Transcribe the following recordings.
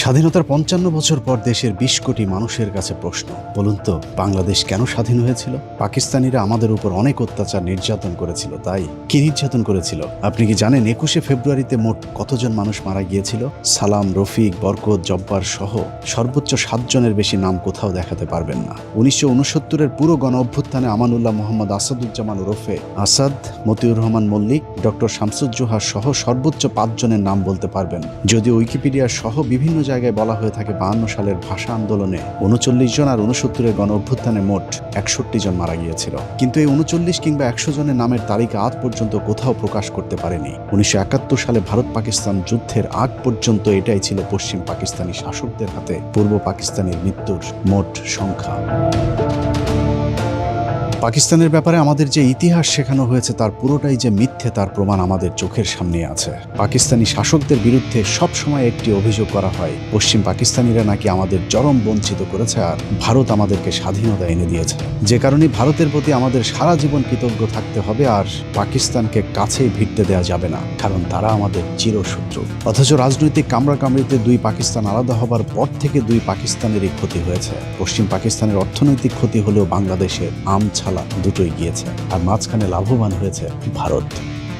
স্বাধীনতার ৫৫ বছর পর দেশের ২০ কোটি মানুষের কাছে প্রশ্ন, বলুন তো বাংলাদেশ কেন স্বাধীন হয়েছিল? পাকিস্তানিরা আমাদের উপর অনেক অত্যাচার নির্যাতন করেছিল, তাই কি নির্যাতন করেছিল আপনি কি জানেন? ২১শে ফেব্রুয়ারিতে মোট কতজন মানুষ মারা গিয়েছিল? সালাম, রফিক, বরকত, জব্বার সহ সর্বোচ্চ ৭ জনের বেশি নাম কোথাও দেখাতে পারবেন না। ১৯৬৯-এর পুরো গণ অভ্যুত্থানে আমানুল্লাহ মোহাম্মদ আসাদুজ্জামান ওরফে আসাদ, মতিউর রহমান মল্লিক, ডক্টর শামসুজ্জোহা সহ সর্বোচ্চ ৫ জনের নাম বলতে পারবেন। যদিও উইকিপিডিয়া সহ বিভিন্ন জায়গায় বলা হয়ে থাকে ৫২ সালের ভাষা আন্দোলনে ৩৯ জন আর ৬৯-এর গণ অভ্যুত্থানে মোট ৬১ জন মারা গিয়েছিল। কিন্তু এই ৩৯ কিংবা ১০০ জনের নামের তালিকা আজ পর্যন্ত কোথাও প্রকাশ করতে পারেনি। ১৯৭১ সালে ভারত পাকিস্তান যুদ্ধের আগ পর্যন্ত এটাই ছিল পশ্চিম পাকিস্তানি শাসকদের হাতে পূর্ব পাকিস্তানের মৃত্যুর মোট সংখ্যা। পাকিস্তানের ব্যাপারে আমাদের যে ইতিহাস শেখানো হয়েছে তার পুরোটাই যে মিথ্যে তার প্রমাণ আমাদের চোখের সামনে আছে। পাকিস্তানি শাসকদের বিরুদ্ধে সবসময় একটি অভিযোগ করা হয়, পশ্চিম পাকিস্তানিরা নাকি আমাদের চরম বঞ্চিত করেছে আর ভারত আমাদেরকে স্বাধীনতা এনে দিয়েছে। যে কারণে ভারতের প্রতি আমাদের সারা জীবন কৃতজ্ঞ থাকতে হবে আর পাকিস্তানকে কাছেই ভিড়তে দেওয়া যাবে না, কারণ তারা আমাদের চিরশত্রু। অথচ রাজনৈতিক কামড়াকামড়িতে দুই পাকিস্তান আলাদা হবার পর থেকে দুই পাকিস্তানেরই ক্ষতি হয়েছে। পশ্চিম পাকিস্তানের অর্থনৈতিক ক্ষতি হলেও বাংলাদেশের দুটোই গিয়েছে আর মাঝখানে লাভবান হয়েছে ভারত।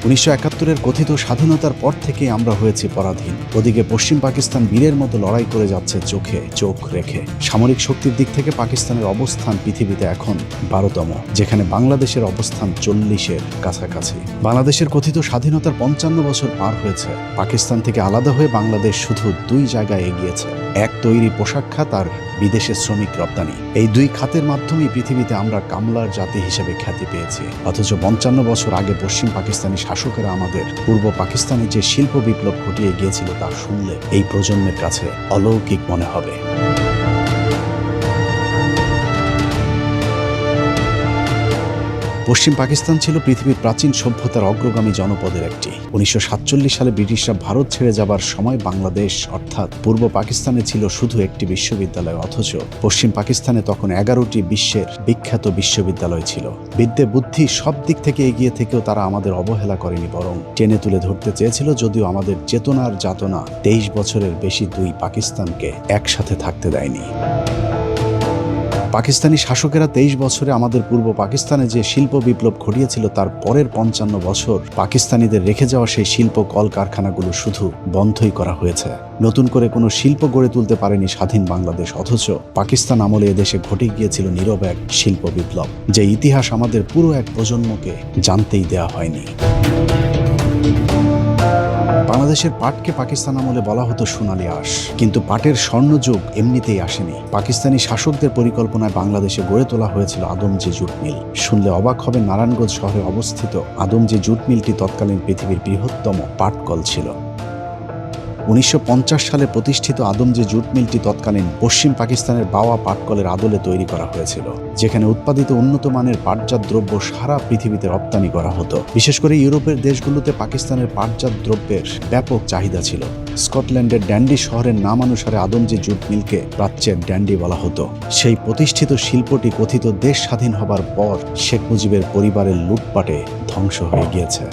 ১৯৭১-এর কথিত স্বাধীনতার পর থেকে আমরা হয়েছি পরাধীন। ওদিকে পশ্চিম পাকিস্তান বীরের মতো লড়াই করে যাচ্ছে চোখে চোখ রেখে। সামরিক শক্তির দিক থেকে পাকিস্তানের অবস্থান পৃথিবীতে এখন ১২তম, যেখানে বাংলাদেশের অবস্থান ৪০-এর কাছাকাছি। বাংলাদেশের কথিত স্বাধীনতার ৫৫ বছর পার হয়েছে। পাকিস্তান থেকে আলাদা হয়ে বাংলাদেশ শুধু দুই জায়গায় এগিয়েছে, এক তৈরি পোশাক খাত আর বিদেশে শ্রমিক রপ্তানি। এই দুই খাতের মাধ্যমেই পৃথিবীতে আমরা কামলার জাতি হিসেবে খ্যাতি পেয়েছি। অথচ ৫৫ বছর আগে পশ্চিম পাকিস্তানি শাসকেরা আমাদের পূর্ব পাকিস্তানে যে শিল্প বিপ্লব ঘটিয়ে গিয়েছিল তা শুনলে এই প্রজন্মের কাছে অলৌকিক মনে হবে। পশ্চিম পাকিস্তান ছিল পৃথিবীর প্রাচীন সভ্যতার অগ্রগামী জনপদের একটি। ১৯৪৭ সালে ব্রিটিশরা ভারত ছেড়ে যাবার সময় বাংলাদেশ অর্থাৎ পূর্ব পাকিস্তানে ছিল শুধু একটি বিশ্ববিদ্যালয়, অথচ পশ্চিম পাকিস্তানে তখন ১১টি বিশ্বের বিখ্যাত বিশ্ববিদ্যালয় ছিল। বিদ্যে বুদ্ধি সব দিক থেকে এগিয়ে থেকেও তারা আমাদের অবহেলা করেনি, বরং টেনে তুলে ধরতে চেয়েছিল। যদিও আমাদের চেতনার যাতনা ২৩ বছরের বেশি দুই পাকিস্তানকে একসাথে থাকতে দেয়নি। পাকিস্তানি শাসকেরা ২৩ বছরে আমাদের পূর্ব পাকিস্তানে যে শিল্প বিপ্লব ঘটিয়েছিল তার পরের ৫৫ বছর পাকিস্তানিদের রেখে যাওয়া সেই শিল্প কলকারখানাগুলো শুধু বন্ধই করা হয়েছে। নতুন করে কোনো শিল্প গড়ে তুলতে পারেনি স্বাধীন বাংলাদেশ। অথচ পাকিস্তান আমলে এদেশে ঘটে গিয়েছিল নীরব এক শিল্প বিপ্লব, যে ইতিহাস আমাদের পুরো এক প্রজন্মকে জানতেই দেওয়া হয়নি। বাংলাদেশের পাটকে পাকিস্তান আমলে বলা হতো সোনালী আঁশ, কিন্তু পাটের স্বর্ণযুগ এমনিতেই আসেনি। পাকিস্তানি শাসকদের পরিকল্পনায় বাংলাদেশে গড়ে তোলা হয়েছিল আদমজি জুট মিল। শুনলে অবাক হবে, নারায়ণগঞ্জ শহরে অবস্থিত আদমজি জুট মিলটি তৎকালীন পৃথিবীর বৃহত্তম পাটকল ছিল। ১৯৫০ সালে প্রতিষ্ঠিত আদমজি জুট মিলটি তৎকালীন পশ্চিম পাকিস্তানের বাওয়া পাটকলের আদলে তৈরি করা হয়েছিল, যেখানে উৎপাদিত উন্নত মানের পাটজাত দ্রব্য সারা পৃথিবীতে রপ্তানি করা হতো। বিশেষ করে ইউরোপের দেশগুলোতে পাকিস্তানের পাটজাত দ্রব্যের ব্যাপক চাহিদা ছিল। স্কটল্যান্ডের ড্যান্ডি শহরের নাম অনুসারে আদমজি জুট মিলকে প্রাচ্যের ড্যান্ডি বলা হতো। সেই প্রতিষ্ঠিত শিল্পটি কথিত দেশ স্বাধীন হবার পর শেখ মুজিবের পরিবারের লুটপাটে ধ্বংস হয়ে গিয়েছে।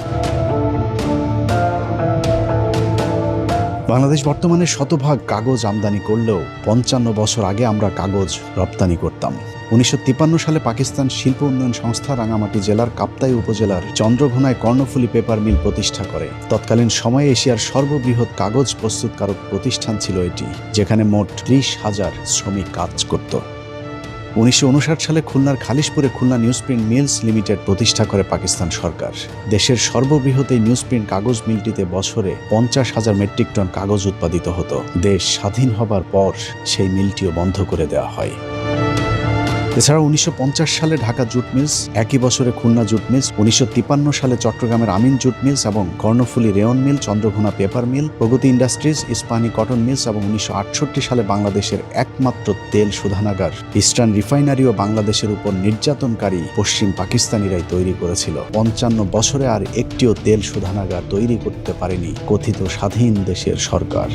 বাংলাদেশ বর্তমানে শতভাগ কাগজ আমদানি করলেও ৫৫ বছর আগে আমরা কাগজ রপ্তানি করতাম। ১৯৫৩ সালে পাকিস্তান শিল্প উন্নয়ন সংস্থা রাঙামাটি জেলার কাপ্তাই উপজেলার চন্দ্রঘোনায় কর্ণফুলী পেপার মিল প্রতিষ্ঠা করে। তৎকালীন সময়ে এশিয়ার সর্ববৃহৎ কাগজ প্রস্তুতকারক প্রতিষ্ঠান ছিল এটি, যেখানে মোট ৩০,০০০ শ্রমিক কাজ করত। ১৯৫৯ সালে খুলনার খালিশপুরে খুলনা নিউজপ্রিন্ট মিলস লিমিটেড প্রতিষ্ঠা করে পাকিস্তান সরকার। দেশের সর্ববৃহৎ এই নিউজপ্রিন্ট কাগজ মিলটিতে বছরে ৫০,০০০ মেট্রিক টন কাগজ উৎপাদিত হতো। দেশ স্বাধীন হবার পর সেই মিলটিও বন্ধ করে দেওয়া হয়। এছাড়া ১৯৫০ সালে ঢাকা জুট মিলস, একই বছরে খুলনা জুট মিলস, ১৯৫৩ সালে চট্টগ্রামের আমিন জুট মিলস এবং কর্ণফুলী রেয়ন মিল, চন্দ্রঘোনা পেপার মিল, প্রগতি ইন্ডাস্ট্রিজ, ইস্পাহানি কটন মিলস এবং ১৯৬৮ সালে বাংলাদেশের একমাত্র তেল শোধনাগার ইস্টার্ন রিফাইনারিও বাংলাদেশের উপর নির্যাতনকারী পশ্চিম পাকিস্তানিরাই তৈরি করেছিল। ৫৫ বছরে আর একটিও তেল শোধনাগার তৈরি করতে পারেনি কথিত স্বাধীন দেশের সরকার।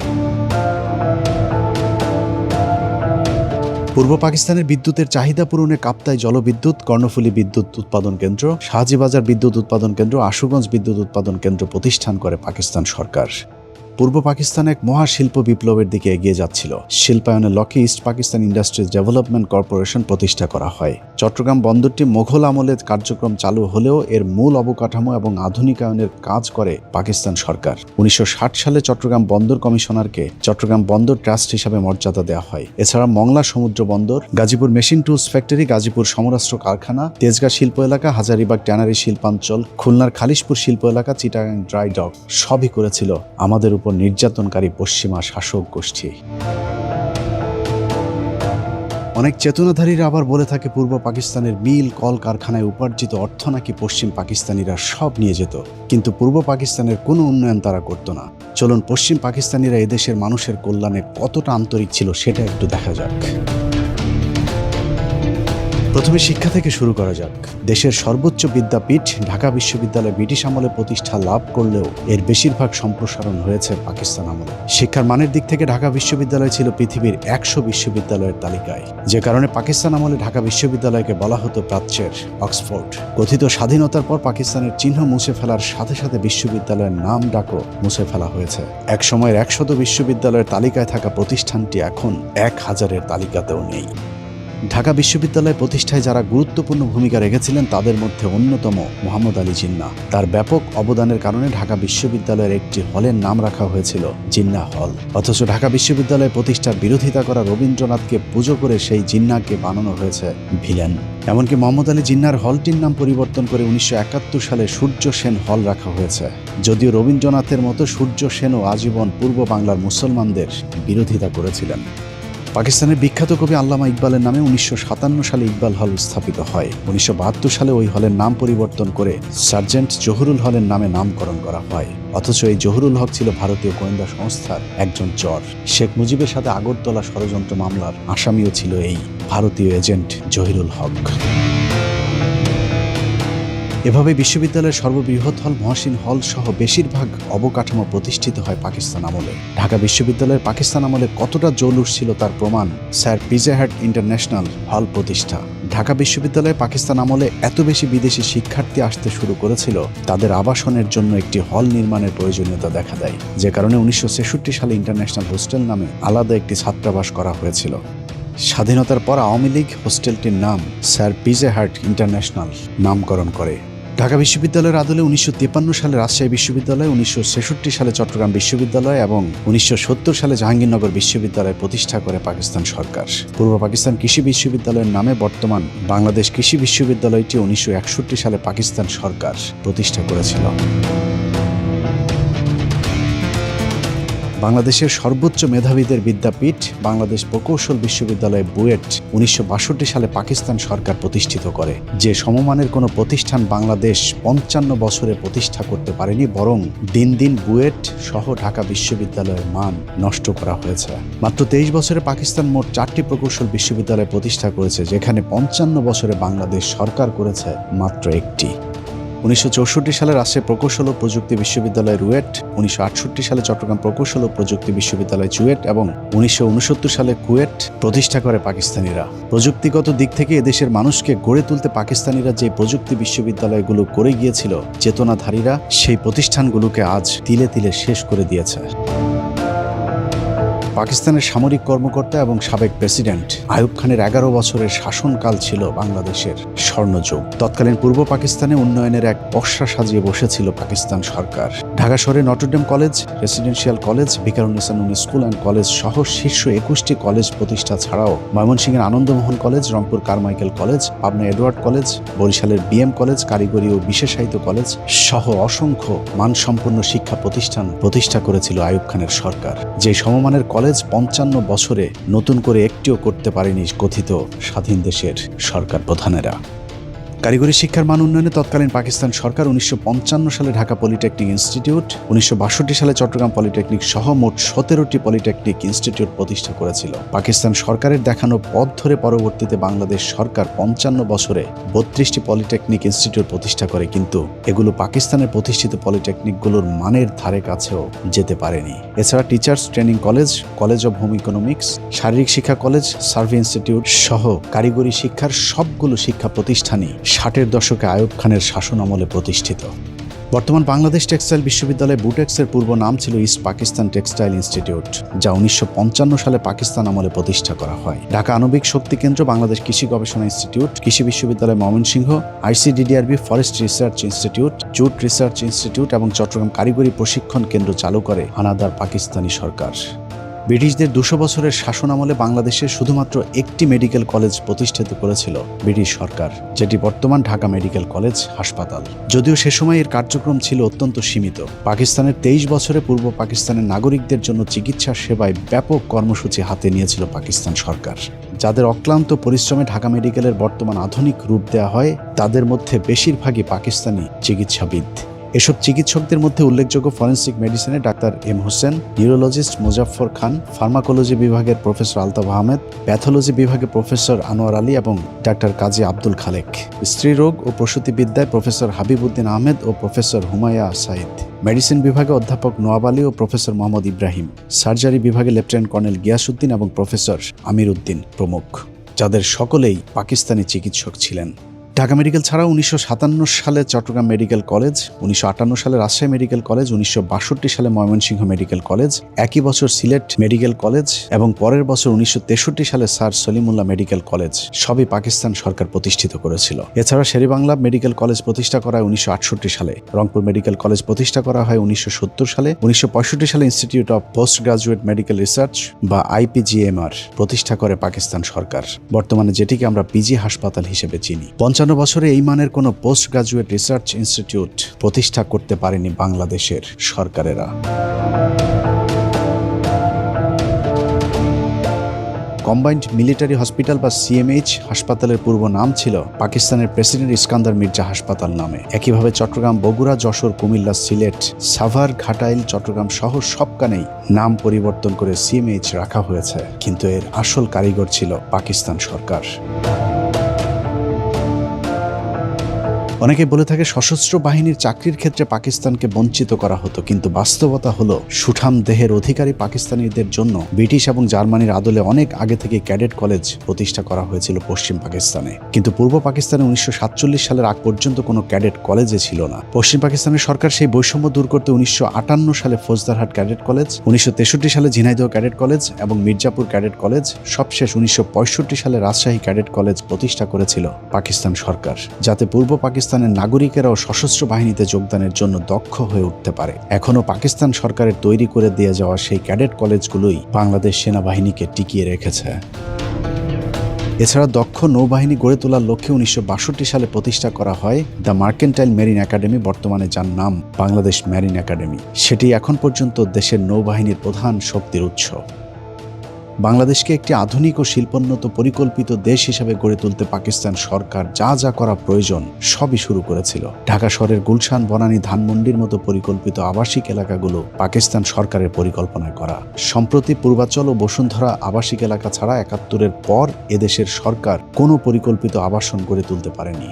পূর্ব পাকিস্তানের বিদ্যুতের চাহিদা পূরণে কাপ্তাই জলবিদ্যুৎ, কর্ণফুলী বিদ্যুৎ উৎপাদন কেন্দ্র, শাহজিবাজার বিদ্যুৎ উৎপাদন কেন্দ্র, আশুগঞ্জ বিদ্যুৎ উৎপাদন কেন্দ্র প্রতিষ্ঠান করে পাকিস্তান সরকার। পূর্ব পাকিস্তান এক মহাশিল্প বিপ্লবের দিকে এগিয়ে যাচ্ছিল। শিল্পায়নে লক্ষ্যে east Pakistan industries development corporation প্রতিষ্ঠা করা হয়। চট্টগ্রাম বন্দরটি মোঘল আমলে কার্যক্রম চালু হলেও এর মূল অবকাঠামো এবং আধুনিকায়নের কাজ করে পাকিস্তান সরকার। 1960 সালে চট্টগ্রাম বন্দর কমিশনারকে চট্টগ্রাম বন্দর ট্রাস্ট হিসাবে মর্যাদা দেওয়া হয়। এছাড়া মংলা সমুদ্র বন্দর, Gazipur machine tools factory, Gazipur সমরাস্ত্র কারখানা, তেজগাঁ শিল্প এলাকা, হাজারীবাগ ট্যানারি শিল্পাঞ্চল, খুলনার খালিশপুর শিল্প এলাকা, চিটাগাং ড্রাই ডক সবই করেছিল আমাদের উপর নির্যাতনকারী পশ্চিমা শাসক গোষ্ঠী। অনেক চেতনাধারীরা আবার বলে থাকে পূর্ব পাকিস্তানের মিল কল কারখানায় উপার্জিত অর্থ নাকি পশ্চিম পাকিস্তানিরা সব নিয়ে যেত, কিন্তু পূর্ব পাকিস্তানের কোনো উন্নয়ন তারা করতো না। চলুন পশ্চিম পাকিস্তানিরা এদেশের মানুষের কল্যাণে কতটা আন্তরিক ছিল সেটা একটু দেখা যাক। প্রথমে শিক্ষা থেকে শুরু করা যাক। দেশের সর্বোচ্চ বিদ্যাপীঠ ঢাকা বিশ্ববিদ্যালয় ব্রিটিশ আমলে প্রতিষ্ঠা লাভ করলেও এর বেশিরভাগ সম্প্রসারণ হয়েছে পাকিস্তান আমলে। শিক্ষার মানের দিক থেকে ঢাকা বিশ্ববিদ্যালয় ছিল পৃথিবীর 100 বিশ্ববিদ্যালয়ের তালিকায়, যে কারণে পাকিস্তান আমলে ঢাকা বিশ্ববিদ্যালয়কে বলা হতো প্রাচ্যের অক্সফোর্ড। কথিত স্বাধীনতার পর পাকিস্তানের চিহ্ন মুছে ফেলার সাথে সাথে বিশ্ববিদ্যালয়ের নাম ডাকও মুছে ফেলা হয়েছে। এক সময়ের 100 বিশ্ববিদ্যালয়ের তালিকায় থাকা প্রতিষ্ঠানটি এখন 1000-এর তালিকাতেও নেই। ঢাকা বিশ্ববিদ্যালয় প্রতিষ্ঠায় যারা গুরুত্বপূর্ণ ভূমিকা রেখেছিলেন তাদের মধ্যে অন্যতম মোহাম্মদ আলী জিন্নাহ। তার ব্যাপক অবদানের কারণে ঢাকা বিশ্ববিদ্যালয়ের একটি হলের নাম রাখা হয়েছিল জিন্নাহ হল। অথচ ঢাকা বিশ্ববিদ্যালয় প্রতিষ্ঠার বিরোধিতা করা রবীন্দ্রনাথকে পুজো করে সেই জিন্নাহকে বানানো হয়েছে ভিলেন। এমনকি মোহাম্মদ আলী জিন্নাহর হলটির নাম পরিবর্তন করে 1971 সালে সূর্য সেন হল রাখা হয়েছে। যদিও রবীন্দ্রনাথের মতো সূর্য সেনও আজীবন পূর্ব বাংলার মুসলমানদের বিরোধিতা করেছিলেন। পাকিস্তানের বিখ্যাত কবি আল্লামা ইকবালের নামে 1957 সালে ইকবাল হল স্থাপিত হয়। 1972 সালে ওই হলের নাম পরিবর্তন করে সার্জেন্ট জহুরুল হলের নামে নামকরণ করা হয়। অথচ এই জহুরুল হক ছিল ভারতীয় গোয়েন্দা সংস্থার একজন চর। শেখ মুজিবের সাথে আগরতলা ষড়যন্ত্র মামলার আসামিও ছিল এই ভারতীয় এজেন্ট জহিরুল হক। এভাবে বিশ্ববিদ্যালয়ের সর্ববৃহৎ হল মহসিন হল সহ বেশিরভাগ অবকাঠামো প্রতিষ্ঠিত হয় পাকিস্তান আমলে। ঢাকা বিশ্ববিদ্যালয়ের পাকিস্তান আমলে কতটা জৌলুস ছিল তার প্রমাণ স্যার পিজে হাট ইন্টারন্যাশনাল হল প্রতিষ্ঠা। ঢাকা বিশ্ববিদ্যালয়ে পাকিস্তান আমলে এত বেশি বিদেশি শিক্ষার্থী আসতে শুরু করেছিল, তাদের আবাসনের জন্য একটি হল নির্মাণের প্রয়োজনীয়তা দেখা দেয়, যে কারণে 1963 সালে ইন্টারন্যাশনাল হোস্টেল নামে আলাদা একটি ছাত্রাবাস করা হয়েছিল। স্বাধীনতার পর আওয়ামী লীগ হোস্টেলটির নাম স্যার পিজে হাট ইন্টারন্যাশনাল নামকরণ করে। ঢাকা বিশ্ববিদ্যালয়ের আদলে 1953 সালে রাজশাহী বিশ্ববিদ্যালয়, 1966 সালে চট্টগ্রাম বিশ্ববিদ্যালয় এবং 1970 সালে জাহাঙ্গীরনগর বিশ্ববিদ্যালয় প্রতিষ্ঠা করে পাকিস্তান সরকার। পূর্ব পাকিস্তান কৃষি বিশ্ববিদ্যালয়ের নামে বর্তমান বাংলাদেশ কৃষি বিশ্ববিদ্যালয়টি 1961 সালে পাকিস্তান সরকার প্রতিষ্ঠা করেছিল। বাংলাদেশের সর্বোচ্চ মেধাবীদের বিদ্যাপীঠ বাংলাদেশ প্রকৌশল বিশ্ববিদ্যালয় বুয়েট 1962 সালে পাকিস্তান সরকার প্রতিষ্ঠিত করে। যে সমমানের কোনো প্রতিষ্ঠান বাংলাদেশ 55 বছরে প্রতিষ্ঠা করতে পারেনি, বরং দিন দিন বুয়েট সহ ঢাকা বিশ্ববিদ্যালয়ের মান নষ্ট করা হয়েছে। মাত্র 23 বছরে পাকিস্তান মোট 4টি প্রকৌশল বিশ্ববিদ্যালয় প্রতিষ্ঠা করেছে, যেখানে 55 বছরে বাংলাদেশ সরকার করেছে মাত্র একটি। 1964 সালে রাজশাহী প্রকৌশল ও প্রযুক্তি বিশ্ববিদ্যালয় রুয়েট, 1968 সালে চট্টগ্রাম প্রকৌশল ও প্রযুক্তি বিশ্ববিদ্যালয় চুয়েট এবং 1969 সালে কুয়েট প্রতিষ্ঠা করে পাকিস্তানিরা। প্রযুক্তিগত দিক থেকে এদেশের মানুষকে গড়ে তুলতে পাকিস্তানিরা যে প্রযুক্তি বিশ্ববিদ্যালয়গুলো করে গিয়েছিল, চেতনাধারীরা সেই প্রতিষ্ঠানগুলোকে আজ তিলে তিলে শেষ করে দিয়েছে। পাকিস্তানের সামরিক কর্মকর্তা এবং সাবেক প্রেসিডেন্ট আইয়ুব খানের 11 বছরের শাসনকাল ছিল বাংলাদেশের স্বর্ণযুগ। তৎকালীন পূর্ব পাকিস্তানে উন্নয়নের এক পসরা সাজিয়ে বসেছিল পাকিস্তান সরকার। ঢাকা শহরে Notre Dame college, residential college, Viqarunnisa Noon school and college সহ শীর্ষ 21টি কলেজ প্রতিষ্ঠা ছাড়াও ময়মনসিংহের Anandamohan college, Rangpur Carmichael college, Pabna Edward college, বরিশালের বিএম কলেজ, কারিগরি ও বিশেষায়িত কলেজ সহ অসংখ্য মানসম্পন্ন শিক্ষা প্রতিষ্ঠান প্রতিষ্ঠা করেছিল আইয়ুব খানের সরকার। যে সমমানের কলেজ 55 বছরে নতুন করে একটিও করতে পারেনি কথিত স্বাধীন দেশের সরকার প্রধানেরা। কারিগরি শিক্ষার মান উন্নয়নে তৎকালীন পাকিস্তান সরকার 1955 সালে ঢাকা পলিটেকনিক ইনস্টিটিউট, 1962 সালে চট্টগ্রাম পলিটেকনিক সহ মোট 17টি পলিটেকনিক ইনস্টিটিউট প্রতিষ্ঠা করেছিল। পাকিস্তান সরকারের দেখানো পথ ধরে পরবর্তীতে বাংলাদেশ সরকার 55 বছরে 32টি পলিটেকনিক ইনস্টিটিউট প্রতিষ্ঠা করে, কিন্তু এগুলো পাকিস্তানের প্রতিষ্ঠিত পলিটেকনিকগুলোর মানের ধারে কাছেও যেতে পারেনি। এছাড়া teachers training college, college of home economics, শারীরিক শিক্ষা কলেজ, সার্ভে ইনস্টিটিউট সহ কারিগরি শিক্ষার সবগুলো শিক্ষা প্রতিষ্ঠানই 60-এর দশকে আইয়ুব খানের শাসন আমলে প্রতিষ্ঠিত। বর্তমান বাংলাদেশ টেক্সটাইল বিশ্ববিদ্যালয় বুটেক্সের পূর্ব নাম ছিল ইস্ট পাকিস্তান টেক্সটাইল ইনস্টিটিউট, যা 1955 সালে পাকিস্তান আমলে প্রতিষ্ঠা করা হয়। ঢাকা আণবিক শক্তি কেন্দ্র, বাংলাদেশ কৃষি গবেষণা ইনস্টিটিউট, কৃষি বিশ্ববিদ্যালয় Mymensingh, ICDDRB forest research institute, jute research institute এবং চট্টগ্রাম কারিগরি প্রশিক্ষণ কেন্দ্র চালু করে আনাদার পাকিস্তানি সরকার। ব্রিটিশদের 200 বছরের শাসন আমলে বাংলাদেশে শুধুমাত্র একটি মেডিকেল কলেজ প্রতিষ্ঠিত করেছিল ব্রিটিশ সরকার, যেটি বর্তমান ঢাকা মেডিকেল কলেজ হাসপাতাল। যদিও সে সময় এর কার্যক্রম ছিল অত্যন্ত সীমিত। পাকিস্তানের 23 বছরে পূর্ব পাকিস্তানের নাগরিকদের জন্য চিকিৎসা সেবায় ব্যাপক কর্মসূচি হাতে নিয়েছিল পাকিস্তান সরকার, যাদের অক্লান্ত পরিশ্রমে ঢাকা মেডিকেলের বর্তমান আধুনিক রূপ দেওয়া হয়। তাদের মধ্যে বেশিরভাগই পাকিস্তানি চিকিৎসাবিদ। এসব চিকিৎসকদের মধ্যে উল্লেখযোগ্য ফরেন্সিক মেডিসিনে doctor M Hossain, neurologist Muzaffar Khan, pharmacology বিভাগের প্রফেসর আলতাফ আহমেদ, প্যাথোলজি বিভাগে প্রফেসর আনোয়ার আলী এবং ডাক্তার কাজী আব্দুল খালেক, স্ত্রীরোগ ও প্রসূতিবিদ্যায় প্রফেসর হাবিবউদ্দিন আহমেদ ও প্রফেসর হুমায়া সাইদ, মেডিসিন বিভাগে অধ্যাপক নোয়াব আলী ও প্রফেসর মোহাম্মদ ইব্রাহিম, সার্জারি বিভাগে লেফটেন্যান্ট কর্নেল গিয়াসউদ্দিন এবং প্রফেসর আমির উদ্দিন প্রমুখ, যাদের সকলেই পাকিস্তানি চিকিৎসক ছিলেন। ঢাকা মেডিকেল ছাড়াও 1957 সালে চট্টগ্রাম মেডিকেল কলেজ, 1958 সালে রাজশাহী মেডিকেল কলেজ, 1962 সালে ময়মনসিংহ মেডিকেল কলেজ, একই বছর সিলেট মেডিকেল কলেজ এবং পরের বছর 1963 সালে স্যার সলিমুল্লাহ মেডিকেল কলেজ সবই পাকিস্তান সরকার প্রতিষ্ঠিত করেছিল। এছাড়া শেরেবাংলা মেডিকেল কলেজ প্রতিষ্ঠা করা হয় 1968 সালে, রংপুর মেডিকেল কলেজ প্রতিষ্ঠা করা হয় 1970 সালে, 1965 সালে institute of post graduate medical research বা IPGMR প্রতিষ্ঠা করে পাকিস্তান সরকার, বর্তমানে যেটিকে আমরা পিজি হাসপাতাল হিসেবে চিনি। 55 বছরে এই মানের কোনো পোস্ট গ্রাজুয়েট রিসার্চ ইনস্টিটিউট প্রতিষ্ঠা করতে পারেনি বাংলাদেশের সরকারেরা। কম্বাইন্ড মিলিটারি হসপিটাল বা CMH হাসপাতালের পূর্ব নাম ছিল পাকিস্তানের প্রেসিডেন্ট ইস্কান্দার মির্জা হাসপাতাল নামে। একইভাবে চট্টগ্রাম, বগুড়া, যশোর, কুমিল্লা, সিলেট, সাভার, ঘাটাইল, চট্টগ্রাম সহ সবখানেই নাম পরিবর্তন করে CMH রাখা হয়েছে, কিন্তু এর আসল কারিগর ছিল পাকিস্তান সরকার। অনেকে বলে থাকে সশস্ত্র বাহিনীর চাকরির ক্ষেত্রে পাকিস্তানকে বঞ্চিত করা হতো, কিন্তু বাস্তবতা হলো সুঠাম দেহের অধিকারী পাকিস্তানিদের জন্য ব্রিটিশ এবং জার্মানির আদলে অনেক আগে থেকে ক্যাডেট কলেজ প্রতিষ্ঠা করা হয়েছিল পশ্চিম পাকিস্তানে। কিন্তু পূর্ব পাকিস্তানে 1947 সালের আগ পর্যন্ত কোনো ক্যাডেট কলেজে ছিল না। পশ্চিম পাকিস্তানের সরকার সেই বৈষম্য দূর করতে 1958 সালে ফৌজদারহাট ক্যাডেট কলেজ, 1963 সালে ঝিনাইদহ ক্যাডেট কলেজ এবং মির্জাপুর ক্যাডেট কলেজ, সবশেষ 1965 সালে রাজশাহী ক্যাডেট কলেজ প্রতিষ্ঠা করেছিল পাকিস্তান সরকার, যাতে পূর্ব পাকিস্তানের নাগরিকেরাও সশস্ত্র বাহিনীতে যোগদানের জন্য দক্ষ হয়ে উঠতে পারে। এখনও পাকিস্তান সরকারের তৈরি করে দিয়ে যাওয়া সেই ক্যাডেট কলেজগুলোই বাংলাদেশ সেনাবাহিনীকে টিকিয়ে রেখেছে। এছাড়া দক্ষ নৌবাহিনী গড়ে তোলার লক্ষ্যে 1962 সালে প্রতিষ্ঠা করা হয় দ্য মার্কেন্টাইল মেরিন একাডেমি, বর্তমানে যার নাম বাংলাদেশ মেরিন একাডেমি। সেটি এখন পর্যন্ত দেশের নৌবাহিনীর প্রধান শক্তির উৎস। বাংলাদেশকে একটি আধুনিক ও শিল্পোন্নত পরিকল্পিত দেশ হিসেবে গড়ে তুলতে পাকিস্তান সরকার যা যা করা প্রয়োজন সবই শুরু করেছিল। ঢাকা শহরের গুলশান, বনানী, ধানমন্ডির মতো পরিকল্পিত আবাসিক এলাকাগুলো পাকিস্তান সরকারের পরিকল্পনায় করা। সম্প্রতি পূর্বাচল ও বসুন্ধরা আবাসিক এলাকা ছাড়া 71-এর পর এদেশের সরকার কোনো পরিকল্পিত আবাসন গড়ে তুলতে পারেনি।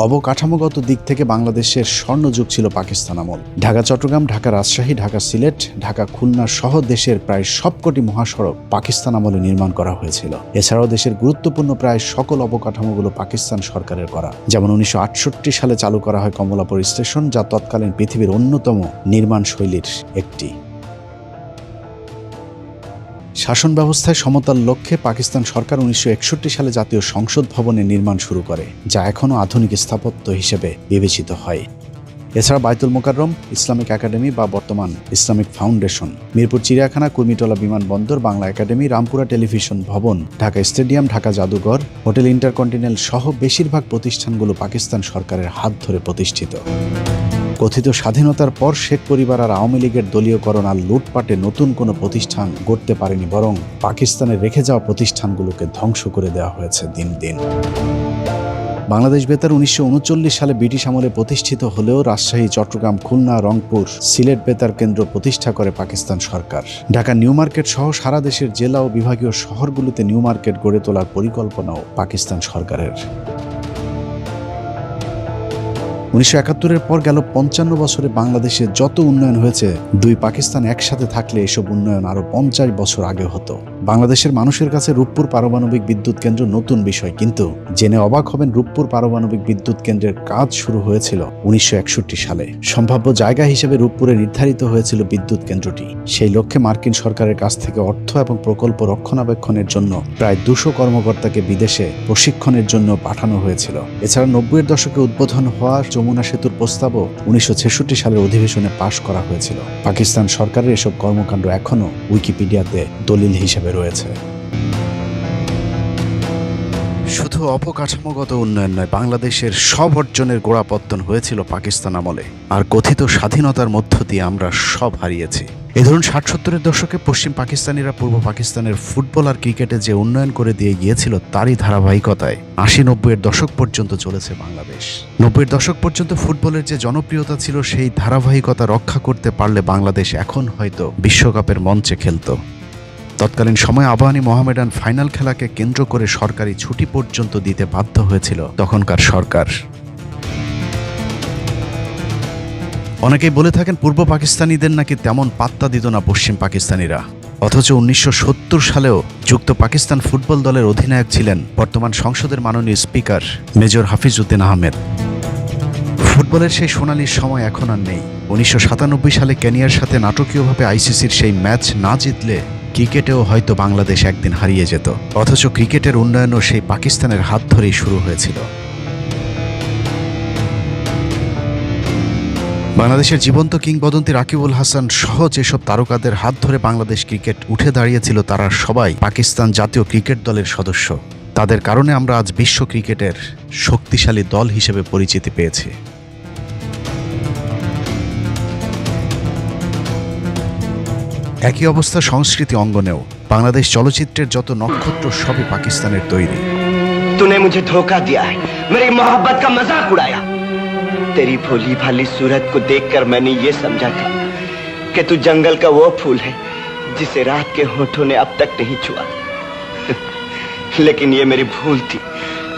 অবকাঠামোগত দিক থেকে বাংলাদেশের স্বর্ণযুগ ছিল পাকিস্তান আমল। ঢাকা চট্টগ্রাম, ঢাকা রাজশাহী, ঢাকা সিলেট, ঢাকা খুলনা সহ দেশের প্রায় সবকটি মহাসড়ক পাকিস্তান আমলে নির্মাণ করা হয়েছিল। এছাড়াও দেশের গুরুত্বপূর্ণ প্রায় সকল অবকাঠামোগুলো পাকিস্তান সরকারের করা। যেমন 1968 সালে চালু করা হয় কমলাপুর স্টেশন, যা তৎকালীন পৃথিবীর অন্যতম নির্মাণ শৈলীর একটি। শাসন ব্যবস্থায় সমতার লক্ষ্যে পাকিস্তান সরকার 1961 সালে জাতীয় সংসদ ভবনের নির্মাণ শুরু করে, যা এখনও আধুনিক স্থাপত্য হিসেবে বিবেচিত হয়। এছাড়া বায়তুল মোকাররম, ইসলামিক একাডেমি বা বর্তমান ইসলামিক ফাউন্ডেশন, মিরপুর চিড়িয়াখানা, কুর্মিটোলা বিমানবন্দর, বাংলা একাডেমি, রামপুরা টেলিভিশন ভবন, ঢাকা স্টেডিয়াম, ঢাকা জাদুঘর, হোটেল ইন্টারকন্টিনেন্টাল সহ বেশিরভাগ প্রতিষ্ঠানগুলো পাকিস্তান সরকারের হাত ধরে প্রতিষ্ঠিত। কথিত স্বাধীনতার পর শেখ পরিবার আর আওয়ামী লীগের দলীয়করণ আর লুটপাটে নতুন কোনো প্রতিষ্ঠান গড়তে পারেনি, বরং পাকিস্তানে রেখে যাওয়া প্রতিষ্ঠানগুলোকে ধ্বংস করে দেওয়া হয়েছে দিন দিন। বাংলাদেশ বেতার 1939 সালে ব্রিটিশ আমলে প্রতিষ্ঠিত হলেও রাজশাহী, চট্টগ্রাম, খুলনা, রংপুর, সিলেট বেতার কেন্দ্র প্রতিষ্ঠা করে পাকিস্তান সরকার। ঢাকা নিউ মার্কেট সহ সারা দেশের জেলা ও বিভাগীয় শহরগুলোতে নিউ মার্কেট গড়ে তোলার পরিকল্পনাও পাকিস্তান সরকারের। 1971-এর পর গেল 55 বছরে বাংলাদেশে যত উন্নয়ন হয়েছে, দুই পাকিস্তান একসাথে থাকলে এসব উন্নয়ন আরো 50 বছর আগে হতো। বাংলাদেশের মানুষের কাছে রূপপুর পারমাণবিক বিদ্যুৎ কেন্দ্র নতুন বিষয়, কিন্তু জেনে অবাক হবেন রূপপুর পারমাণবিক বিদ্যুৎ কেন্দ্রের কাজ শুরু হয়েছিল 1961 সালে। সম্ভাব্য জায়গা হিসেবে রূপপুরে নির্ধারিত হয়েছিল বিদ্যুৎ কেন্দ্রটি। সেই লক্ষ্যে মার্কিন সরকারের কাছ থেকে অর্থ এবং প্রকল্প রক্ষণাবেক্ষণের জন্য প্রায় 200 কর্মকর্তাকে বিদেশে প্রশিক্ষণের জন্য পাঠানো হয়েছিল। এছাড়া 90-এর দশকে উদ্বোধন হওয়া যমুনা সেতুর প্রস্তাবও 1966 সালের অধিবেশনে পাশ করা হয়েছিল। পাকিস্তান সরকারের এসব কর্মকাণ্ড এখনও উইকিপিডিয়াতে দলিল হিসেবে রয়েছে। শুধু অবকাঠামোগত উন্নয়ন নয়, বাংলাদেশের সব অর্জনের গোড়াপত্তন হয়েছিল পাকিস্তান আমলে। আর কথিত স্বাধীনতার মধ্য দিয়ে আমরা সব হারিয়েছি। এ ধরুন 60-70-এর দশকে পশ্চিম পাকিস্তানিরা পূর্ব পাকিস্তানের ফুটবল আর ক্রিকেটে যে উন্নয়ন করে দিয়ে গিয়েছিল, তারই ধারাবাহিকতায় 80-90-এর দশক পর্যন্ত চলেছে বাংলাদেশ। 90-এর দশক পর্যন্ত ফুটবলের যে জনপ্রিয়তা ছিল, সেই ধারাবাহিকতা রক্ষা করতে পারলে বাংলাদেশ এখন হয়তো বিশ্বকাপের মঞ্চে খেলত। তৎকালীন সময়ে আবাহনী মোহামেডান ফাইনাল খেলাকে কেন্দ্র করে সরকারি ছুটি পর্যন্ত দিতে বাধ্য হয়েছিল তখনকার সরকার। অনেকেই বলে থাকেন পূর্ব পাকিস্তানিদের নাকি তেমন পাত্তা দিত না পশ্চিম পাকিস্তানিরা, অথচ 1970 সালেও যুক্ত পাকিস্তান ফুটবল দলের অধিনায়ক ছিলেন বর্তমান সংসদের মাননীয় স্পিকার মেজর হাফিজউদ্দিন আহমেদ। ফুটবলের সেই সোনালি সময় এখন আর নেই। 1997 সালে কেনিয়ার সাথে নাটকীয়ভাবে আইসিসির সেই ম্যাচ না জিতলে ক্রিকেটেও হয়তো বাংলাদেশ একদিন হারিয়ে যেত। অথচ ক্রিকেটের উন্নয়নও সেই পাকিস্তানের হাত ধরেই শুরু হয়েছিল। বাংলাদেশের জীবন্ত কিংবদন্তি রাকিবুল হাসান সহ যেসব তারকাদের হাত ধরে বাংলাদেশ ক্রিকেট উঠে দাঁড়িয়েছিল, তারা সবাই পাকিস্তান জাতীয় ক্রিকেট দলের সদস্য। তাদের কারণে আমরা আজ বিশ্ব ক্রিকেটের শক্তিশালী দল হিসেবে পরিচিতি পেয়েছি। একই অবস্থা সংস্কৃতি অঙ্গনেও। বাংলাদেশ চলচ্চিত্রের যত নক্ষত্র সবই পাকিস্তানের তৈরি। तूने मुझे धोखा दिया है, मेरी मोहब्बत का मजाक उड़ाया। तेरी भोली भाली सूरत को देखकर मैंने ये समझा था कि तू जंगल का वो फूल है जिसे रात के होठों ने अब तक नहीं छुआ। लेकिन ये मेरी भूल थी,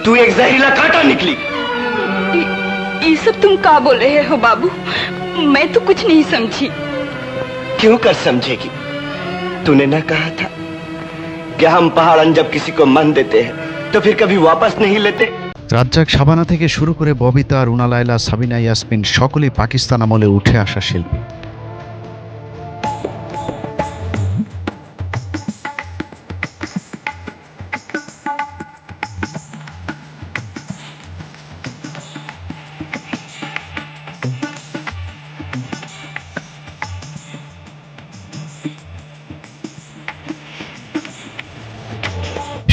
तू एक जहरीला कांटा निकली। ये सब तुम क्या बोल रहे हो बाबू? मैं तो कुछ नहीं समझी। क्यों कर समझेगी? तूने ना कहा था कि हम पहाड़न जब किसी को मन देते हैं तो फिर कभी वापस नहीं लेते। রাজ্জাক, শাবানা থেকে শুরু করে ববিতা, রুনা লায়লা, সাবিনা ইয়াসমিন সকলেই পাকিস্তান আমলে উঠে আসা শিল্পী।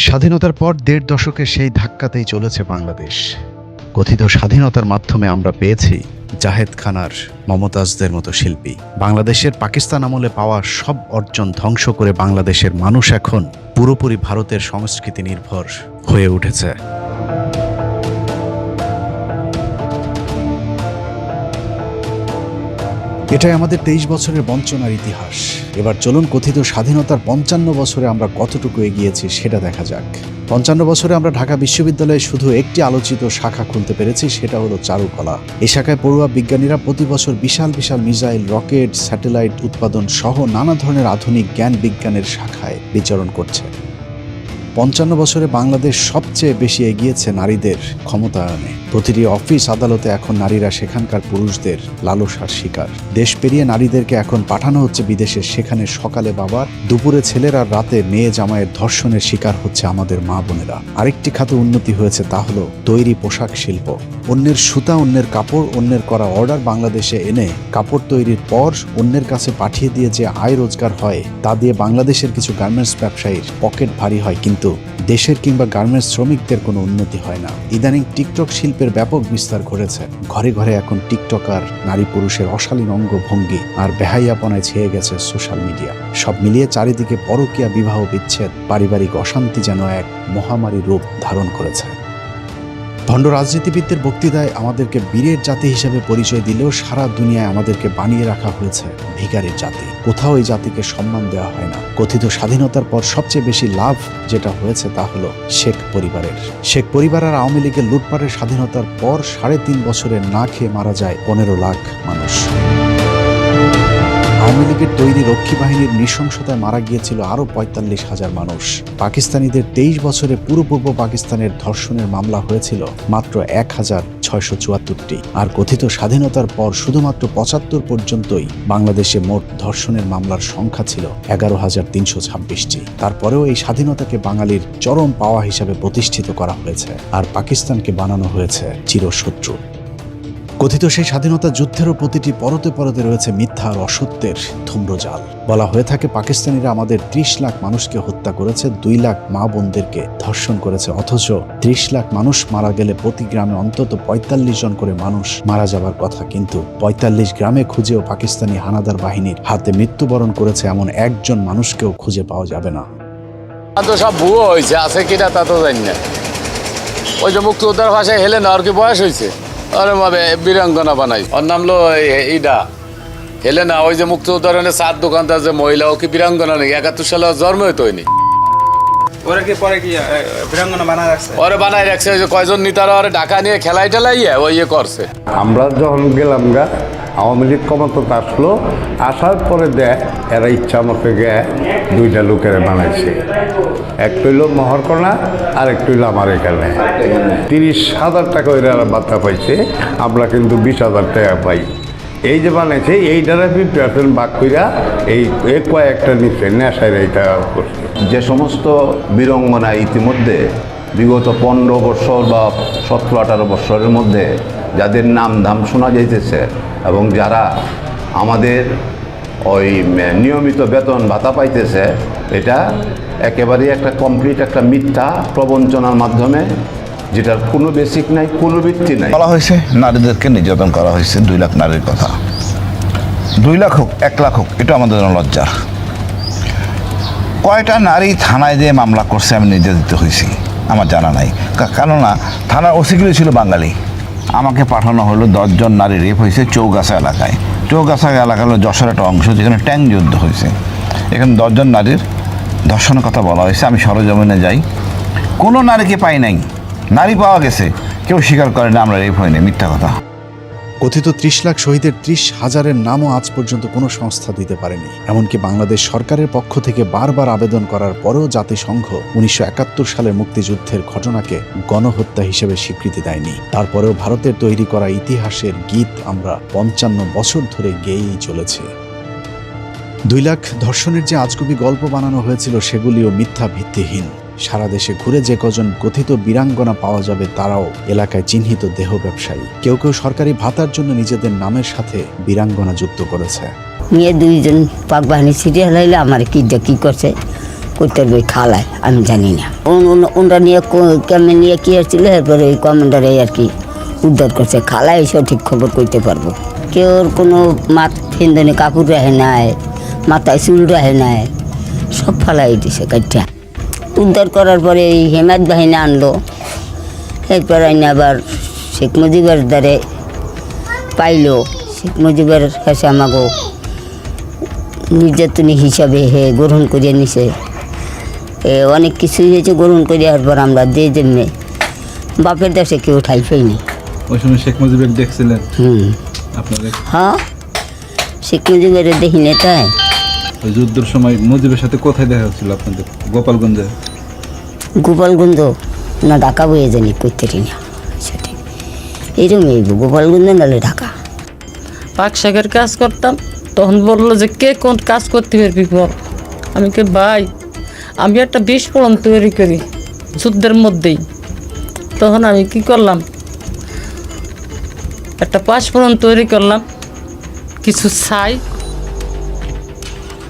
স্বাধীনতার পর 1.5 দশকে সেই ধাক্কাতেই চলেছে বাংলাদেশ। কথিত স্বাধীনতার মাধ্যমে আমরা পেয়েছি জাহেদ খান আর মমতাজদের মতো শিল্পী। বাংলাদেশের পাকিস্তান আমলে পাওয়া সব অর্জন ধ্বংস করে বাংলাদেশের মানুষ এখন পুরোপুরি ভারতের সংস্কৃতি নির্ভর হয়ে উঠেছে। এটাই আমাদের 23 বছরের বঞ্চনার ইতিহাস। এবার চলুন কথিত স্বাধীনতার 55 বছরে আমরা কতটুকু এগিয়েছি সেটা দেখা যাক। 55 বছরে আমরা ঢাকা বিশ্ববিদ্যালয়ে শুধু একটি আলোচিত শাখা খুলতে পেরেছি, সেটা হলো চারুকলা। এই শাখায় পড়ুয়া বিজ্ঞানীরা প্রতি বছর বিশাল বিশাল মিসাইল, রকেট, স্যাটেলাইট উৎপাদন সহ নানা ধরনের আধুনিক জ্ঞান বিজ্ঞানের শাখায় বিচরণ করছে। 55 বছরে বাংলাদেশ সবচেয়ে বেশি এগিয়েছে নারীদের ক্ষমতায়নে। প্রতিটি অফিস আদালতে এখন নারীরা সেখানকার পুরুষদের লালসার শিকার। দেশ পেরিয়ে নারীদেরকে এখন পাঠানো হচ্ছে বিদেশে, সেখানে সকালে বাবার, দুপুরে ছেলের আর রাতে মেয়ে জামাইয়ের ধর্ষণের শিকার হচ্ছে আমাদের মা বোনেরা। আরেকটি খাতে উন্নতি হয়েছে, তা হলো তৈরি পোশাক শিল্প। অন্যের সুতা, অন্যের কাপড়, অন্যের করা অর্ডার বাংলাদেশে এনে কাপড় তৈরির পর অন্যের কাছে পাঠিয়ে দিয়ে যে আয় রোজগার হয়, তা দিয়ে বাংলাদেশের কিছু গার্মেন্টস ব্যবসায়ীর পকেট ভারী হয়, কিন্তু দেশের কিংবা গার্মেন্টস শ্রমিকদের কোনো উন্নতি হয় না। ইদানিং টিকটক শিল্পের ব্যাপক বিস্তার ঘটেছে। ঘরে ঘরে এখন টিকটকার, নারী পুরুষের অশালীন অঙ্গভঙ্গি আর বেহাইয়াপনায় ছেয়ে গেছে সোশ্যাল মিডিয়া। সব মিলিয়ে চারিদিকে পরকীয়া, বিবাহ বিচ্ছেদ, পারিবারিক অশান্তি যেন এক মহামারী রূপ ধারণ করেছে। ভণ্ড রাজনীতিবিদদের বক্তৃতায় আমাদেরকে বীরের জাতি হিসেবে পরিচয় দিলেও সারা দুনিয়ায় আমাদেরকে বানিয়ে রাখা হয়েছে ভিখারির জাতি। কোথাও এই জাতিকে সম্মান দেওয়া হয় না। কথিত স্বাধীনতার পর সবচেয়ে বেশি লাভ যেটা হয়েছে তা হলো শেখ পরিবারের। শেখ পরিবার আর আওয়ামী লীগের লুটপাটের স্বাধীনতার পর 3.5 বছরে না খেয়ে মারা যায় 15 লাখ মানুষ। আওয়ামী লীগের তৈরি রক্ষী বাহিনীর নৃশংসতায় মারা গিয়েছিল আরও 45,000 মানুষ। পাকিস্তানিদের 23 বছরে পুরো পূর্ব পাকিস্তানের ধর্ষণের মামলা হয়েছিল মাত্র 1,674টি। আর কথিত স্বাধীনতার পর শুধুমাত্র 75 পর্যন্তই বাংলাদেশে মোট ধর্ষণের মামলার সংখ্যা ছিল 11,326টি। তারপরেও এই স্বাধীনতাকে বাঙালির চরম পাওয়া হিসাবে প্রতিষ্ঠিত করা হয়েছে, আর পাকিস্তানকে বানানো হয়েছে চিরশত্রু। কথিত সেই স্বাধীনতা যুদ্ধেরও প্রতিটি পরতে পরতে রয়েছে মিথ্যা আর অসত্যের ধূম্রজাল। বলা হয়ে থাকে পাকিস্তানিরা আমাদের 30 লাখ মানুষকে হত্যা করেছে, 2 লাখ মা বোনদেরকে ধর্ষণ করেছে, অথচ 30 লাখ মানুষ মারা গেলে প্রতি গ্রামে অন্তত 45 জন করে মানুষ মারা যাবার কথা। কিন্তু 45 গ্রামে খুঁজেও পাকিস্তানি হানাদার বাহিনীর হাতে মৃত্যুবরণ করেছে এমন একজন মানুষকেও খুঁজে পাওয়া যাবে না। সব ভুয়ো হয়েছে, আছে কিনা তা তো জানি না। ওই যে মুক্তিযোদ্ধার ভাষায় হেলে না, আর কি বয়স হয়েছে? আরে মাবে বীরাঙ্গনা বানাই, ওর নাম লো ইডা হেলে না। ওই যে মুক্তিযোদ্ধার চার দোকানদার যে মহিলা, ও কি বীরাঙ্গনা নেই? 71 সালে জন্ম হইতে হয়নি। ওরে বানাই রাখছে। ওই যে কয়জন নেতারা ওরে ঢাকা নিয়ে খেলাই টেলাই ওই ইয়ে করছে। আমরা যখন গেলাম গা, আওয়ামী লীগ ক্ষমতা আসলো, আসার পরে দেয় এরা ইচ্ছা মতো গিয়ে 2টা লোকের বানাইছে। একটা হইল মহরকোনা আর একটা হইল আমার এখানে। 30,000 টাকা ওই বার্তা পাইছে, আমরা কিন্তু 20,000 টাকা পাই। এই যে বানাইছে এইটারা 50% বাক কইরা এই কয়েকটা নিচ্ছে নেশায় এইটা করছে। যে সমস্ত বীরঙ্গনা ইতিমধ্যে বিগত 15 বছর বা 17-18 বছরের মধ্যে যাদের নাম ধাম শোনা যাইতেছে এবং যারা আমাদের ওই নিয়মিত বেতন ভাতা পাইতেছে, এটা একেবারেই একটা কমপ্লিট একটা মিথ্যা প্রবঞ্চনার মাধ্যমে, যেটার কোনো বেসিক নাই, কোনো ভিত্তি নাই। বলা হয়েছে নারীদেরকে নির্যাতন করা হয়েছে। 2 লাখ নারীর কথা। 2 লাখ হোক 1 লাখ হোক, এটা আমাদের জন্য লজ্জা। কয়টা নারী থানায় দিয়ে মামলা করছে আমি নির্যাতিত হয়েছি আমার জানা নাই, কেননা থানার ওসিগুলি ছিল বাঙালি। আমাকে পাঠানো হলো 10 জন নারী রেপ হয়েছে চৌগাছা এলাকায়। চৌগাছা এলাকা হলো যশোর একটা অংশ, যেখানে ট্যাঙ্ক যুদ্ধ হয়েছে। এখানে 10 জন নারীর ধর্ষণের কথা বলা হয়েছে। আমি সরজমিনে যাই, কোনো নারীকে পাই নাই। নারী পাওয়া গেছে, কেউ স্বীকার করে না আমরা রেপ হয়নি, মিথ্যা কথা। কথিত 30 লাখ শহীদের 30,000-এর নামও আজ পর্যন্ত কোনো সংস্থা দিতে পারেনি। এমনকি বাংলাদেশ সরকারের পক্ষ থেকে বারবার আবেদন করার পরেও জাতিসংঘ 1971 সালের মুক্তিযুদ্ধের ঘটনাকে গণহত্যা হিসেবে স্বীকৃতি দেয়নি। তারপরেও ভারতের তৈরি করা ইতিহাসের গীত আমরা 55 বছর ধরে গেয়েই চলেছি। 2 লাখ ধর্ষণের যে আজগুবি গল্প বানানো হয়েছিল, সেগুলিও মিথ্যা, ভিত্তিহীন। সারা দেশে ঘুরে যে কজন কথিত বীরাঙ্গনা পাওয়া যাবে, তারাও এলাকায় চিহ্নিত দেহ ব্যবসায়ী। কেউ কেউ সরকারি ভাতার জন্য নিজেদের নামের সাথে বীরাঙ্গনা যুক্ত করেছে। নিয়ে 2 জন পাক বাহিনী সিরিয়াল হইলে আমার কি করছে করতে বই খালায় আমি জানি না। ওনরা নিয়ে কেমন নিয়ে কি আসছিল, এরপরে ওই কমান্ডারে আর কি উদ্ধার করছে। খালায় সঠিক খবর করতে পারবো। কেউ কোনো ফেন্দনে কাপড় রাখে নাই, মাথায় চুল রাখে নাই, সব ফালাই দিছে কাইটা। উদ্ধার করার পরে এই হেমায়ত বাহিনী আনলো। এরপর আইনে আবার শেখ মুজিবের দ্বারে পাইলো। শেখ মুজিবের কাছে আমাকে নির্যাতনী হিসাবে গ্রহণ করে নিছে। অনেক কিছুই হয়েছে, গ্রহণ করে পর আমরা যে জন্যে বাপের দেশে কেউ ঠাই পাইনি। ওই সময় শেখ মুজিবের দেখছিলেন? হ্যাঁ, শেখ মুজিবের দেখিনি। তাই ওই যুদ্ধের সময় মুজিবের সাথে কোথায় দেখা হচ্ছিল আপনাদের? গোপালগঞ্জে? গোপালগঞ্জ না ঢাকা বয়ে জানি করতে না, সেটা এইরকম গোপালগঞ্জ নাহলে ঢাকা। পাক শাকের কাজ করতাম, তখন বললো যে কে কোন কাজ করতে পারবি বল। আমি কে ভাই, আমি একটা বিস্ফোরণ তৈরি করি যুদ্ধের মধ্যেই। তখন আমি কি করলাম, একটা পাঁচফোড়ন তৈরি করলাম, কিছু ছাই,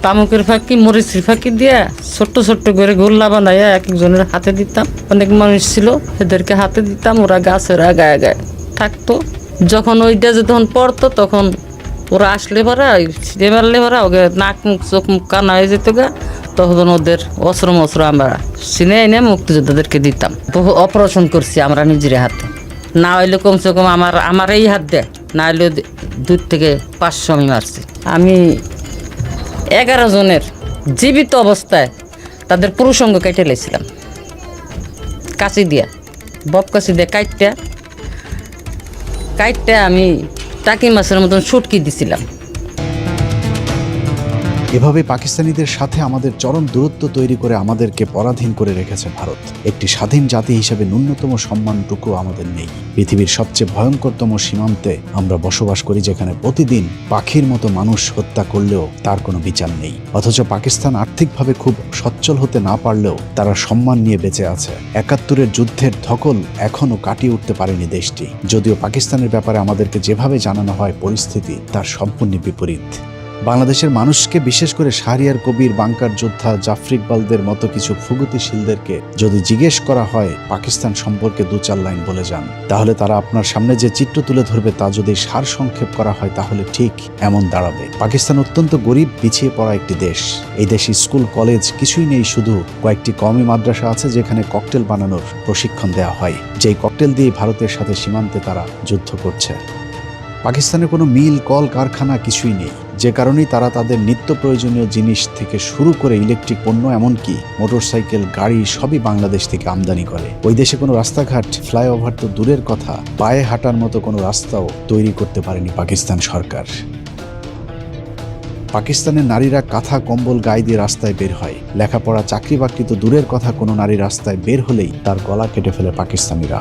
তামুকের ফাঁকি, মরিচের ফাঁকি দিয়ে ছোট্ট ছোট্ট করে গোল্লা বানাইয়া এক একজনের হাতে দিতাম। অনেক মানুষ ছিল, এদেরকে হাতে দিতাম, ওরা গাছের গায়ে গায়ে থাকতো। যখন ওইটা যে তখন পড়তো, তখন ওরা আসলে ভরা ছিঁড়ে মারলে ভরা ওকে নাক মুখ চোখ মুখ কানা হয়ে যেত গা। তখন ওদের অস্ত্র আমরা চিনে এনে মুক্তিযোদ্ধাদেরকে দিতাম। অপারেশন করছি আমরা নিজের হাতে। না হইলে কমসে কম আমার এই হাত দেয়, না হইলে 2 থেকে 500 আমি মারছি। আমি 11 জনের জীবিত অবস্থায় তাদের পুরুষঙ্গ কেটে লেছিলাম কাঁচি দিয়া, বব কাঁচি দিয়ে কাইটটা আমি টাকি মাছের মতন শুটকি দিছিলাম। এভাবে পাকিস্তানিদের সাথে আমাদের চরম দূরত্ব তৈরি করে আমাদেরকে পরাধীন করে রেখেছে ভারত। একটি স্বাধীন জাতি হিসেবে ন্যূনতম সম্মানটুকু আমাদের নেই। পৃথিবীর সবচেয়ে ভয়ঙ্করতম সীমান্তে আমরা বসবাস করি, যেখানে প্রতিদিন পাখির মতো মানুষ হত্যা করলেও তার কোনো বিচার নেই। অথচ পাকিস্তান আর্থিকভাবে খুব সচ্ছল হতে না পারলেও তারা সম্মান নিয়ে বেঁচে আছে। 71-এর যুদ্ধের ধকল এখনও কাটিয়ে উঠতে পারেনি দেশটি। যদিও পাকিস্তানের ব্যাপারে আমাদেরকে যেভাবে জানানো হয়, পরিস্থিতি তার সম্পূর্ণ বিপরীত। বাংলাদেশের মানুষকে, বিশেষ করে শাহরিয়ার কবির, বাংকার যোদ্ধা, জাফর ইকবালদের মতো কিছু প্রগতিশীলদেরকে যদি জিজ্ঞেস করা হয় পাকিস্তান সম্পর্কে 2-4 লাইন বলে যান, তাহলে তারা আপনার সামনে যে চিত্র তুলে ধরবে তা যদি সার সংক্ষেপ করা হয় তাহলে ঠিক এমন দাঁড়াবে। পাকিস্তান অত্যন্ত গরিব, পিছিয়ে পড়া একটি দেশ। এই দেশে স্কুল, কলেজ কিছুই নেই, শুধু কয়েকটি কওমি মাদ্রাসা আছে যেখানে ককটেল বানানোর প্রশিক্ষণ দেওয়া হয়, যেই ককটেল দিয়ে ভারতের সাথে সীমান্তে তারা যুদ্ধ করছে। পাকিস্তানে কোনো মিল, কল কারখানা কিছুই নেই, যে কারণেই তারা তাদের নিত্য প্রয়োজনীয় জিনিস থেকে শুরু করে ইলেকট্রিক পণ্য, এমনকি মোটরসাইকেল, গাড়ি সবই বাংলাদেশ থেকে আমদানি করে। ওই দেশে কোনো রাস্তাঘাট, ফ্লাইওভার তো দূরের কথা, পায়ে হাঁটার মতো কোনো রাস্তাও তৈরি করতে পারেনি পাকিস্তান সরকার। পাকিস্তানের নারীরা কাঁথা কম্বল গায়ে দিয়ে রাস্তায় বের হয়। লেখাপড়া, চাকরি বাকরি তো দূরের কথা, কোনো নারী রাস্তায় বের হলেই তার গলা কেটে ফেলে পাকিস্তানিরা।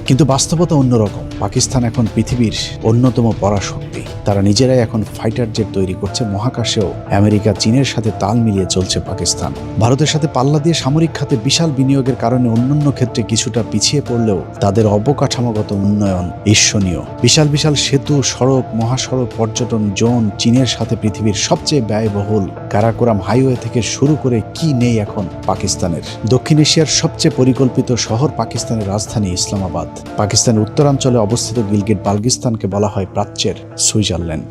কিন্তু বাস্তবতা অন্যরকম। পাকিস্তান এখন পৃথিবীর অন্যতম পরাশক্তি। তারা নিজেরাই এখন ফাইটার জেট তৈরি করছে। মহাকাশেও আমেরিকা, চীনের সাথে তাল মিলিয়ে চলছে পাকিস্তান। ভারতের সাথে পাল্লা দিয়ে সামরিক খাতে বিশাল বিনিয়োগের কারণে অন্যান্য ক্ষেত্রে কিছুটা পিছিয়ে পড়লেও তাদের অবকাঠামোগত উন্নয়ন ঈর্ষণীয়। বিশাল বিশাল সেতু, সড়ক, মহাসড়ক, পর্যটন জোন, চীনের সাথে পৃথিবীর সবচেয়ে ব্যয়বহুল কারাকোরাম হাইওয়ে থেকে শুরু করে কি নেই এখন পাকিস্তানের। দক্ষিণ এশিয়ার সবচেয়ে পরিকল্পিত শহর পাকিস্তানের রাজধানী ইসলামাবাদ। পাকিস্তানের উত্তরাঞ্চলে অবস্থিত গিলগিট বালগিস্তানকে বলা হয় প্রাচ্যের সুইজারল্যান্ড।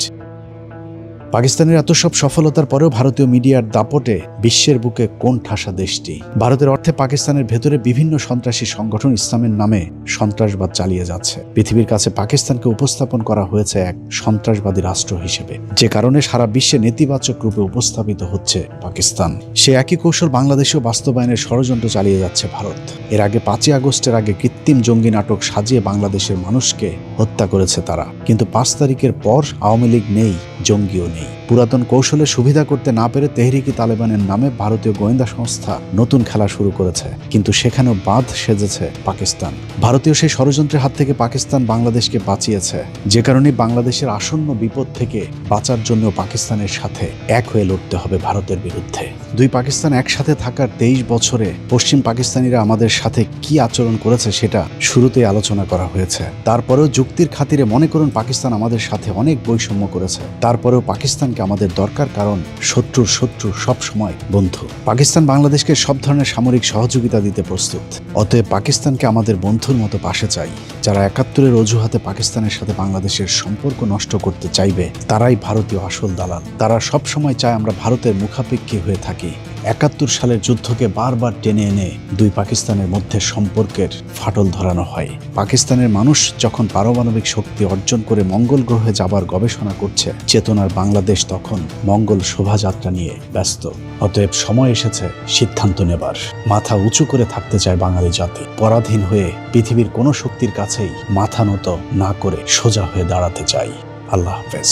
পাকিস্তানের এত সব সফলতার পরেও ভারতীয় মিডিয়ার দাপটে বিশ্বের বুকে কোন ঠাসা দেশটি। ভারতের অর্থে পাকিস্তানের ভেতরে বিভিন্ন সন্ত্রাসী সংগঠন ইসলামের নামে সন্ত্রাসবাদ চালিয়ে যাচ্ছে। পৃথিবীর কাছে পাকিস্তানকে উপস্থাপন করা হয়েছে এক সন্ত্রাসবাদী রাষ্ট্র হিসেবে, যে কারণে সারা বিশ্বে নেতিবাচক রূপে উপস্থাপিত হচ্ছে পাকিস্তান। সে একই কৌশল বাংলাদেশেও বাস্তবায়নের ষড়যন্ত্র চালিয়ে যাচ্ছে ভারত। এর আগে 5ই আগস্টের আগে কৃত্রিম জঙ্গি নাটক সাজিয়ে বাংলাদেশের মানুষকে হত্যা করেছে তারা। কিন্তু 5 তারিখের পর আওয়ামী লীগ নেই, জঙ্গিও নেই। পুরাতন কৌশলে সুবিধা করতে না পেরে তেহরিকি তালেবানের নামে ভারতীয় গোয়েন্দা সংস্থা নতুন খেলা শুরু করেছে, কিন্তু সেখানেও বাঁধ সেজেছে পাকিস্তান। ভারতীয় সেই ষড়যন্ত্রের হাত থেকে পাকিস্তান বাংলাদেশকে বাঁচিয়েছে, যে কারণে বাংলাদেশের আসন্ন বিপদ থেকে বাঁচার জন্য পাকিস্তানের সাথে এক হয়ে লড়তে হবে ভারতের বিরুদ্ধে। দুই পাকিস্তান একসাথে থাকার 23 বছরে পশ্চিম পাকিস্তানিরা আমাদের সাথে কি আচরণ করেছে সেটা শুরুতেই আলোচনা করা হয়েছে। তারপরেও যুক্তির খাতিরে মনে করুন পাকিস্তান আমাদের সাথে অনেক বৈষম্য করেছে, তারপরেও পাকিস্তানকে আমাদের দরকার, কারণ শত্রুর শত্রু সব সময় বন্ধু। পাকিস্তান বাংলাদেশকে সব ধরনের সামরিক সহযোগিতা দিতে প্রস্তুত। অতএব পাকিস্তানকে আমাদের বন্ধুর মতো পাশে চাই। যারা 71-এর অজুহাতে পাকিস্তানের সাথে বাংলাদেশের সম্পর্ক নষ্ট করতে চাইবে তারাই ভারতীয় আসল দালাল। তারা সব সময় চায় আমরা ভারতের মুখাপেক্ষী হয়ে থাকি। 71 সালের যুদ্ধকে বারবার টেনে এনে দুই পাকিস্তানের মধ্যে সম্পর্কের ফাটল ধরানো হয়। পাকিস্তানের মানুষ যখন পারমাণবিক শক্তি অর্জন করে মঙ্গল গ্রহে যাবার গবেষণা করছে, চেতনার বাংলাদেশ তখন মঙ্গল শোভাযাত্রা নিয়ে ব্যস্ত। অতএব সময় এসেছে সিদ্ধান্ত নেবার। মাথা উঁচু করে থাকতে চায় বাঙালি জাতি। পরাধীন হয়ে পৃথিবীর কোনো শক্তির কাছেই মাথা নত না করে সোজা হয়ে দাঁড়াতে চাই। আল্লাহ হাফেজ।